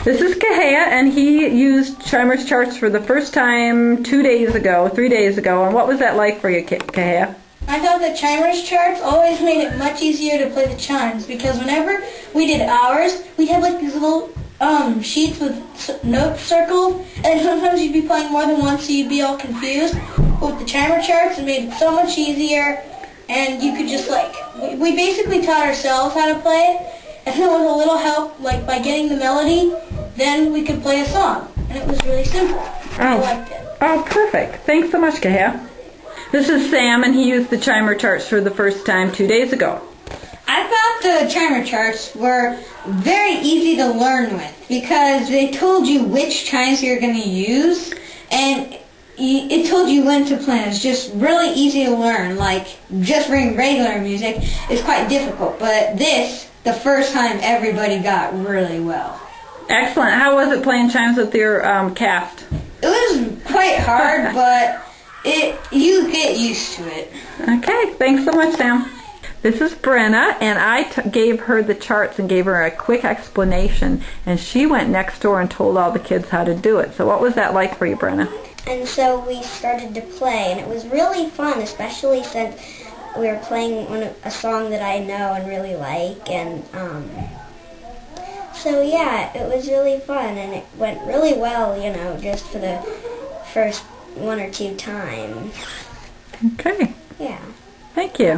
This is Kahea, and he used Chimers charts for the first time 3 days ago. And what was that like for you, Kahea? I thought the Chimers charts always made it much easier to play the chimes because whenever we did ours, we'd have like these little sheets with notes circled, and sometimes you'd be playing more than once, so you'd be all confused. But with the Chimer charts, it made it so much easier, and you could just we basically taught ourselves how to play it, and then with a little help, like by getting the melody, then we could play a song, and it was really simple. I liked it. Oh, perfect. Thanks so much, Kahea. This is Sam, and he used the Chimer charts for the first time 2 days ago. I thought the Chimer charts were very easy to learn with because they told you which chimes you're going to use, and it told you when to play. It's just really easy to learn. Like, just reading regular music is quite difficult, but this, the first time, everybody got really well. Excellent. How was it playing chimes with your cast? It was quite hard, but you get used to it. Okay, thanks so much, Sam. This is Brenna, and I gave her the charts and gave her a quick explanation, and she went next door and told all the kids how to do it. So what was that like for you, Brenna? And so we started to play, and it was really fun, especially since we were playing a song that I know and really like, and so yeah, it was really fun, and it went really well, just for the first 1 or 2 times. Okay. Yeah. Thank you.